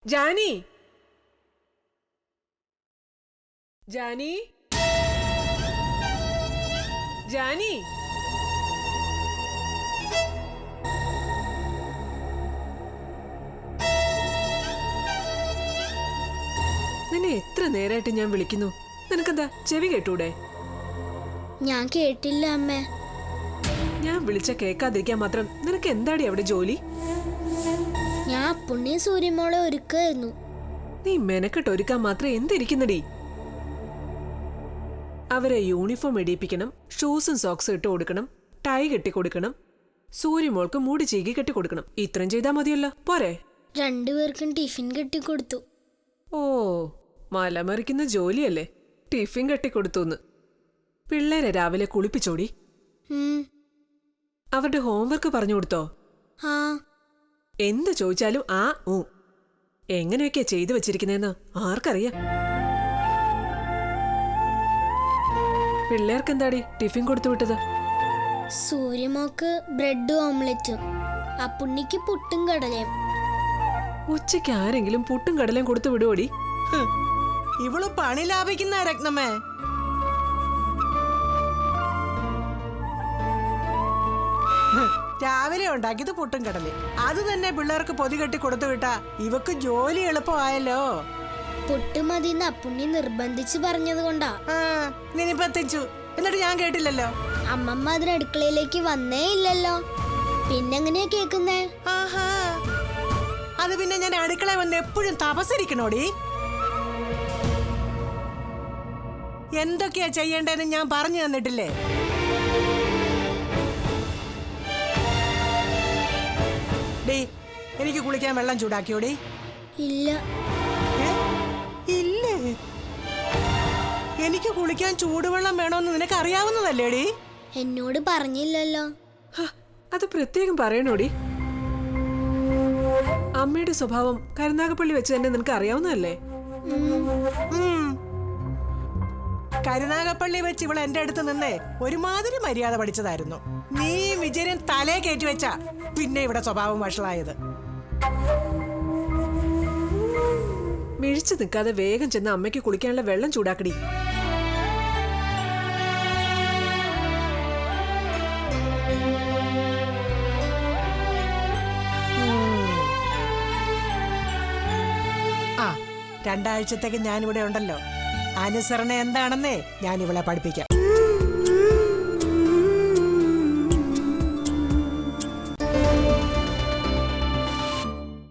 ജാനി ജാനി ജാനി നിന്നെ എത്ര നേരായിട്ട് ഞാൻ വിളിക്കുന്നു. നിനക്കെന്താ ചെവി കേട്ടൂടെ? ഞാൻ കേട്ടില്ല അമ്മേ. ഞാൻ വിളിച്ച കേൾക്കാതിരിക്കാൻ മാത്രം നിനക്ക് എന്താടി അവിടെ ജോലി? ഞാൻ പുണ്യ സൂര്യമോളെ ഒരുക്കായിരുന്നു. നീ മെനക്കെട്ട് ഒരുക്കാൻ മാത്രം എന്തിരിക്കുന്നടി? അവരെ യൂണിഫോം ഇടിയിപ്പിക്കണം, ഷൂസും സോക്സും ഇട്ട് കൊടുക്കണം, ടൈ കെട്ടിക്കൊടുക്കണം, സൂര്യമോൾക്ക് മൂടി ചീകി കെട്ടിക്കൊടുക്കണം. ഇത്രയും ചെയ്താൽ മതിയല്ലോ, പോരെ? രണ്ടുപേർക്കും ടിഫിൻ കെട്ടിക്കൊടുത്തു. ഓ, മലമറിക്കുന്ന ജോലിയല്ലേ ടിഫിൻ കെട്ടിക്കൊടുത്തുന്ന്. പിള്ളേരെ രാവിലെ കുളിപ്പിച്ചോടി. അവരുടെ ഹോംവർക്ക് പറഞ്ഞു കൊടുത്തോ? ആ. എന്ത് ചോദിച്ചാലും ആ ഊ. എങ്ങനെയൊക്കെയാ ചെയ്തു വെച്ചിരിക്കുന്നതെന്ന് ആർക്കറിയാം? പിള്ളേർക്കെന്താടി ടിഫിൻ കൊടുത്തു വിട്ടത്? സൂര്യമോക്ക് ബ്രെഡ് ഓംലെറ്റും, അപ്പുണ്ണിക്ക് പുട്ടും കടലയും. ഉച്ചയ്ക്ക് ആരെങ്കിലും പുട്ടും കടലയും കൊടുത്തു വിടുവോടി? ഇവള് പണി ലാഭിക്കുന്ന രത്നമ്മേ. രാവിലെ ഉണ്ടാക്കിയത് പുട്ടും കടലേ, അത് തന്നെ പിള്ളേർക്ക് പൊതി കെട്ടി കൊടുത്തു വിട്ടാ ഇവക്ക് ജോലി എളുപ്പമായല്ലോ. പുട്ട് മതിന്ന് അപ്പുണ്ണി നിർബന്ധിച്ച് പറഞ്ഞത് കൊണ്ടാ. നിനിപ്പത്തിച്ചു എന്നിട്ട് ഞാൻ കേട്ടില്ലല്ലോ. അമ്മമ്മ അതിന് അടുക്കളയിലേക്ക് വന്നേ ഇല്ലല്ലോ, പിന്നെങ്ങനെയാ കേക്കുന്നേ? ആഹാ, അത് പിന്നെ ഞാൻ അടുക്കള വന്ന് എപ്പോഴും തപസരിക്കണോടി. എന്തൊക്കെയാ ചെയ്യേണ്ടതെന്ന് ഞാൻ പറഞ്ഞു തന്നിട്ടില്ലേ? ഡീ, എനിക്ക് കുളിക്കാൻ വെള്ളം ചൂടാക്കിയോടി? ഇല്ല. ഇല്ലേ? എനിക്ക് കുളിക്കാൻ ചൂടുവെള്ളം വേണമെന്ന് നിനക്ക് അറിയാവുന്നതല്ലേടി? എന്നോട് പറഞ്ഞില്ലല്ലോ. അത് പ്രത്യേകം പറയണോടി. അമ്മയുടെ സ്വഭാവം കരുനാഗപ്പള്ളി വെച്ച് തന്നെ നിനക്ക് അറിയാവുന്നതല്ലേ? കരുനാഗപ്പള്ളി വെച്ച് ഇവൾ എന്റെ അടുത്ത് നിന്നേ ഒരുമാതിരി മര്യാദ പഠിച്ചതായിരുന്നു. നീ വിജയൻ തലേ കയറ്റി വെച്ചാ പിന്നെ ഇവിടെ സ്വഭാവം വഷളായത്. മിഴിച്ചു നിൽക്കാതെ വേഗം ചെന്ന് അമ്മയ്ക്ക് കുളിക്കാനുള്ള വെള്ളം ചൂടാക്കടി. ആ, 2 ആഴ്ചത്തേക്ക് ഞാനിവിടെ ഉണ്ടല്ലോ. അനുസരണ എന്താണെന്നേ ഞാൻ ഇവളെ പഠിപ്പിക്കാം.